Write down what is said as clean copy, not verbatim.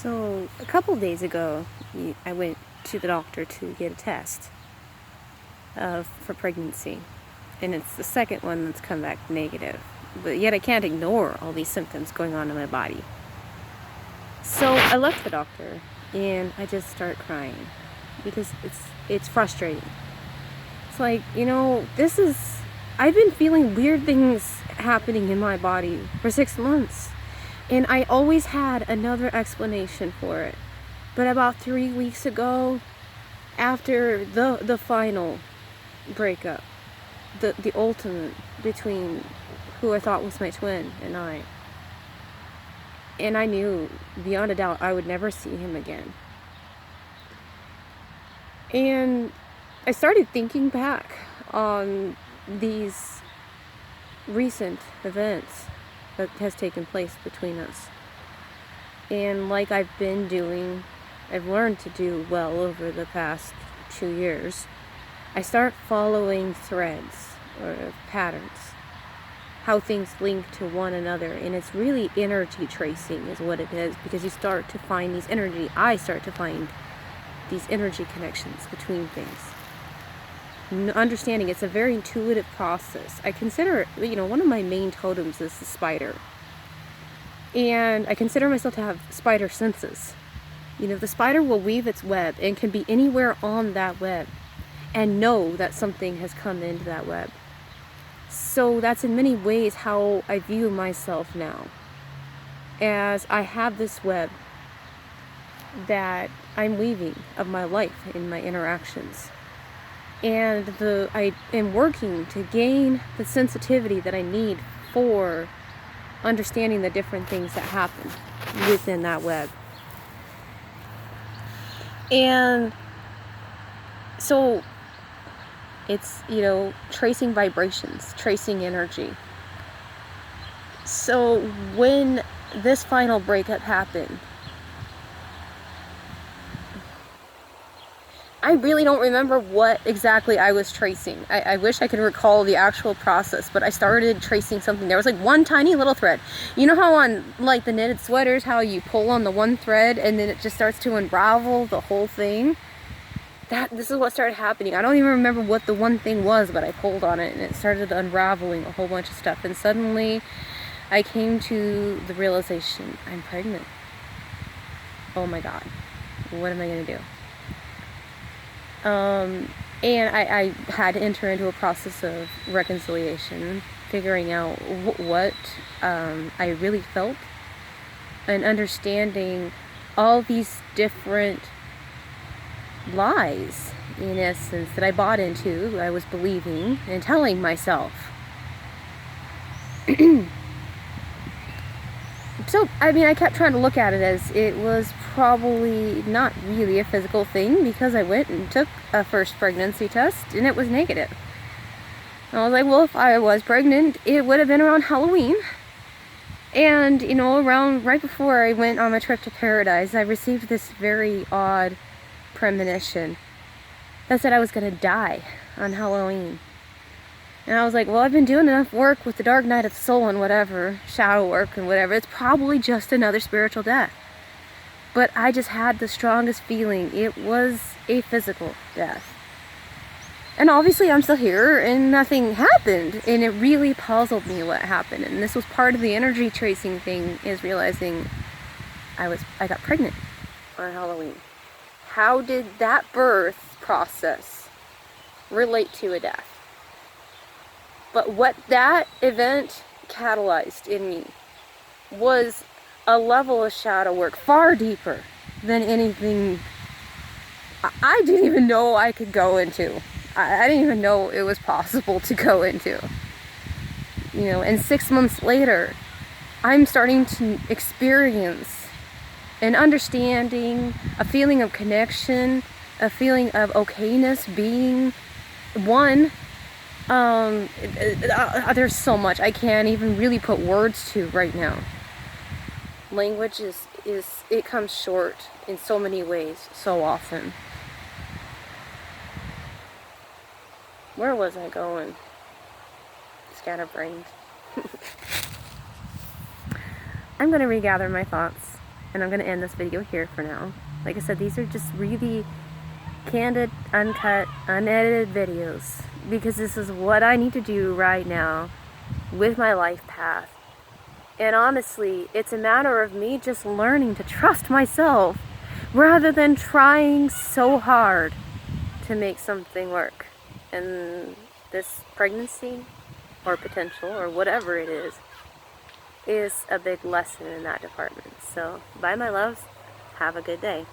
So, a couple days ago, I went to the doctor to get a test for pregnancy. And it's the second one that's come back negative. But yet I can't ignore all these symptoms going on in my body. So I left the doctor and I just start crying because it's frustrating. It's like, I've been feeling weird things happening in my body for 6 months. And I always had another explanation for it. But about 3 weeks ago, after the final breakup, the ultimate between who I thought was my twin and I knew beyond a doubt I would never see him again. And I started thinking back on these recent events that has taken place between us. And like I've been doing, I've learned to do well over the past 2 years, I start following threads or patterns, how things link to one another. And it's really energy tracing is what it is, because I start to find these energy connections between things. Understanding it's a very intuitive process. I consider, one of my main totems is the spider. And I consider myself to have spider senses. The spider will weave its web and can be anywhere on that web and know that something has come into that web. So that's in many ways how I view myself now, as I have this web that I'm weaving of my life in my interactions. And I am working to gain the sensitivity that I need for understanding the different things that happen within that web. And so it's, tracing vibrations, tracing energy. So when this final breakup happened, I really don't remember what exactly I was tracing. I wish I could recall the actual process, but I started tracing something. There was like one tiny little thread. You know how on like the knitted sweaters, how you pull on the one thread and then it just starts to unravel the whole thing? This is what started happening. I don't even remember what the one thing was, but I pulled on it and it started unraveling a whole bunch of stuff. And suddenly I came to the realization, I'm pregnant. Oh my God, what am I gonna do? And I had to enter into a process of reconciliation, figuring out what I really felt, and understanding all these different lies, in essence, that I bought into, I was believing and telling myself. So, I kept trying to look at it as it was probably not really a physical thing, because I went and took a first pregnancy test and it was negative. And I was like, well, if I was pregnant, it would have been around Halloween. And, around right before I went on my trip to paradise, I received this very odd premonition that said I was going to die on Halloween. And I was like, well, I've been doing enough work with the dark night of the soul and whatever, shadow work and whatever. It's probably just another spiritual death. But I just had the strongest feeling it was a physical death. And obviously I'm still here and nothing happened. And it really puzzled me what happened. And this was part of the energy tracing thing, is realizing I got pregnant on Halloween. How did that birth process relate to a death? But what that event catalyzed in me was a level of shadow work far deeper than anything I didn't even know I could go into. I didn't even know it was possible to go into. And 6 months later, I'm starting to experience an understanding, a feeling of connection, a feeling of okayness, being one. There's so much I can't even really put words to right now. Language it comes short in so many ways, so often. Where was I going? Scatterbrained. I'm going to regather my thoughts And I'm going to end this video here for now. Like I said, these are just really candid, uncut, unedited videos, because this is what I need to do right now with my life path. And honestly, it's a matter of me just learning to trust myself rather than trying so hard to make something work. And this pregnancy, or potential, or whatever it is a big lesson in that department. So, bye my loves. Have a good day.